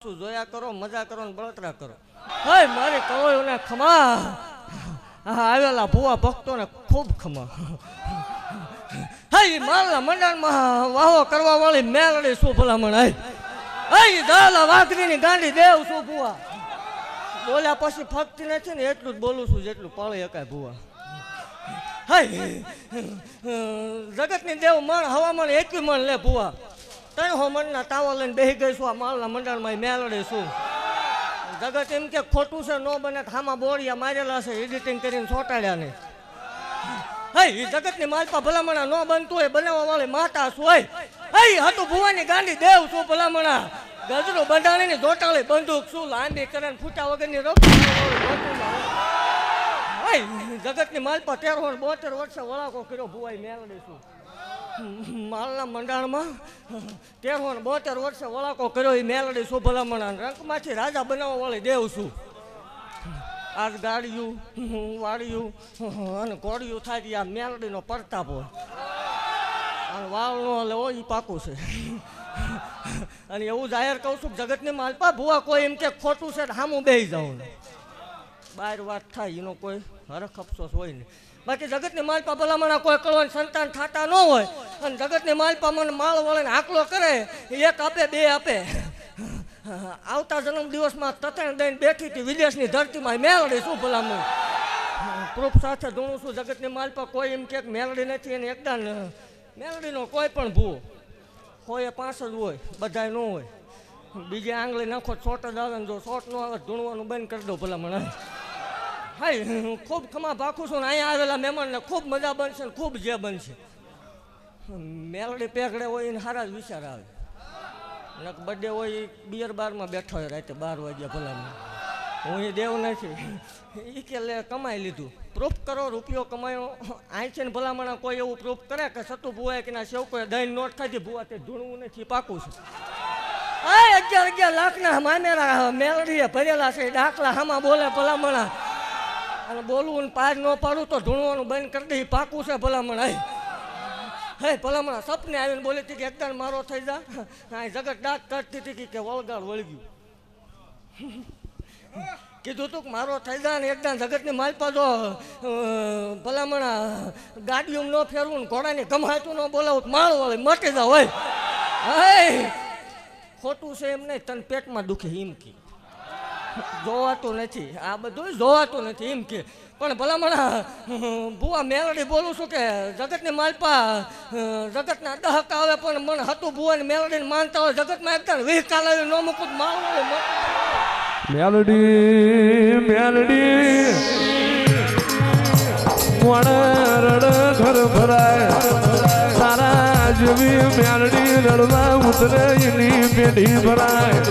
જોયા કરો, મજા કરો ને બળતરા કરો. હે મારી કળોયોને ખમા. આવેલા ભુવા ભક્તોને ખૂબ ખમા. હે માલના મંડળમાં વાહો કરવા વાળી મેલડી શું ભલામણ. હે દાલા વાઘરીની ગાંડી દેવ શું ભુવા. બોલ્યા પછી ફક્તિ નથી ને એટલું જ બોલું છું જેટલું પાળી શકાય ભુવા. હે જગતની દેવ મણ હવામાન એકવી મણ લે ભુવા. ત્રણ મણના તાવા લઈને બેસી ગઈ છું આ માલના મંડળમાં મેલડી છું. જગત એમ કે ખોટું છે નો બને હામાં બોળિયા મારેલા છે એડિટિંગ કરીને ચોંટાડ્યા ને. હે એ જગતની માલપા ભલામણા નો બનતું હોય બનાવવા વાળી માતા શું હોય. હે હતું ભુવાની ગાંડી દેવ શું ભલામણા. ગજરો બંધાણીની જોટાળી બંદૂક શું લાંબી કરે ફૂટા વગરની જગતની માલપા 13-72 વર્ષે વળાકો કર્યો ભુવાઈ મેલડી શું. માલના મંડાણમાં 13-72 વર્ષે વળાકો કર્યો એ મેલડી શું ભલામણા. રંગમાંથી રાજા બનાવવા વાળી દેવ છું. આજ ગાડિયું વાડિયું અને કોડિયું થાય આ મેલડીનો પ્રતાપ હોય. અને વાળનો લેવો એ પાકું છે. અને એવું જાહેર કહું છું જગતની માલપા ભુવા કોઈ એમ કે ખોટું છે સામું બેસી જાઉં બહાર વાત થાય એનો કોઈ હરખ અફસોસ હોય નહીં. બાકી જગતની માલપા ભલામણા કોઈ કળવાની સંતાન થતા ન હોય અને જગતની માલપા મને માળ વળીને આકલો કરે એક આપે બે આપે. આવતા જન્મ દિવસમાં તતણ દઈને બેઠી હતી વિદેશની ધરતીમાં મેલડી શું ભલામણ. પ્રૂફ સાથે ધૂણું છું જગતની માલપા કોઈ એમ કે મેલડી નથી એને એકદમ મેલડીનો કોઈ પણ ભૂવો હોય 5 જ હોય બધાય ન હોય. બીજે આંગળી નાખો શોટ જ આવે ને જો શોટ ન આવે ધૂણવાનું બંધ કરી દો ભલામણ. હાય ખૂબ ખમા ભાખું છું ને અહીંયા આવેલા મહેમાનને ખૂબ મજા બનશે ને ખૂબ જે બનશે. મેલડી પેગડે હોય એને સારા જ વિચાર આવે. નક બર્થડે હોય બિયર બારમાં બેઠો હોય રાતે 12 વાગ્યા ભલામણ. હું એ દેવ નથી એ કે લે કમાઈ લીધું. પ્રૂફ કરો રૂપિયો કમાયો અહીં છે ને ભલામણા કોઈ એવું પ્રૂફ કરે કે સતું ભુવાએ કે ના સેવકોએ દહીં નોટ ખાધી ભુવા તે ધૂણવું નથી પાકું છે. 11 લાખના મામેરા મેલડીએ ભરેલા છે દાખલા હામાં બોલે ભલામણા. અને બોલવું ને પાર ન પાડું તો ધૂણવાનું બંધ કરી દે પાકું છે ભલામણ. હે ભલામણા સપને આવીને બોલી હતી કે એકદમ મારો થઈ જા. જગત દાંત કાઢતી હતી કે વળગાડ વળગ્યું. કીધું તું કે મારો થઈ જાય ને એકદમ જગતની માલપા જો ભલામણા ગાડીઓ ન ફેરવું ને ઘોડાની ગમાતું ન બોલાવું માળ વળે મટી જાવ હોય. હે ખોટું છે એમ નહીં તને પેટમાં દુખે એમ કે જોવાતું નથી આ બધું જોવાતું નથી એમ કે. પણ ભલામણા ભુવા મેલડી બોલું છું કે જગતની માલપા જગતના દહક આવે પણ મને હતું ભુવાની મેલડીને માનતા હોય જગતમાં એકદમ વિહકાલ આવી ન મૂકું માળ મેલડી મેલડી રડ ઘર ભરાય તારા જેવી મેલડી રડવા ઉતરે એની પેઢી ભરાય.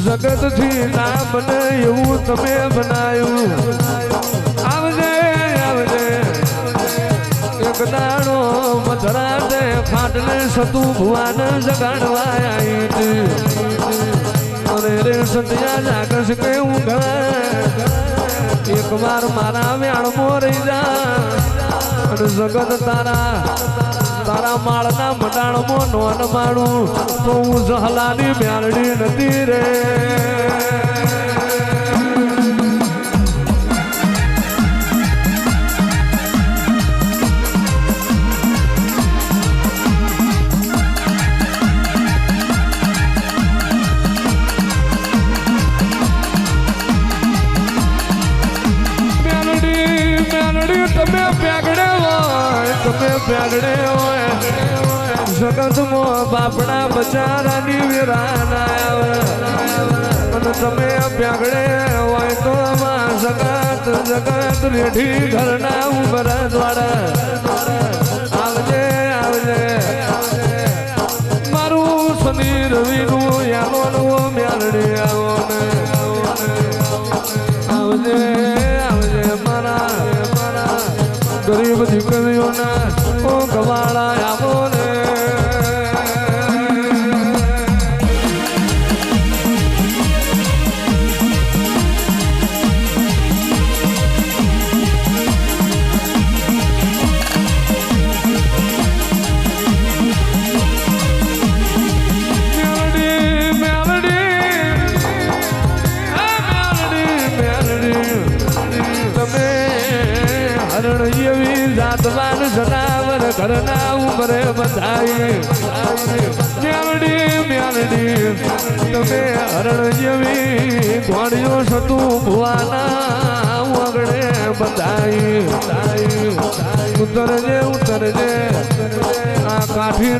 જગતથી ના બને એવું તમે બનાવ્યું. આવજે આવજે એક દાડો મધરાતે ફાટલે સતું ભુવાને જગાડવા આવી હતી. અરે રે સત્યા જાગસ કેવું ઘર એક વાર મારા વ્યાણમાં રહી જા અને જગત તારા માળના મંડાણમાં નોન માણું તો હું જહલાની મેલડી નથી રે. તમે પેગડે હોય જગતમાં બાપડા બચારાની વિરાના આવે અને તમે પેગડે હોય તો જગત રેઠી ઘરના ઉભરા દ્વારા આવજે આવજે મારું શનિ રવિનું યાનો મેલડી આવો ને આવજે આવજે મારા ગરીબ દીકરીઓના ઓ ગવાળા આવો ને. ઘરના ઉમરે બધાઈ મ્યાલડી તમે હરણ જેવી ઘોડીઓ સતું ભુવાના વગડે બધાઈ ઉતરજે આ કાઠી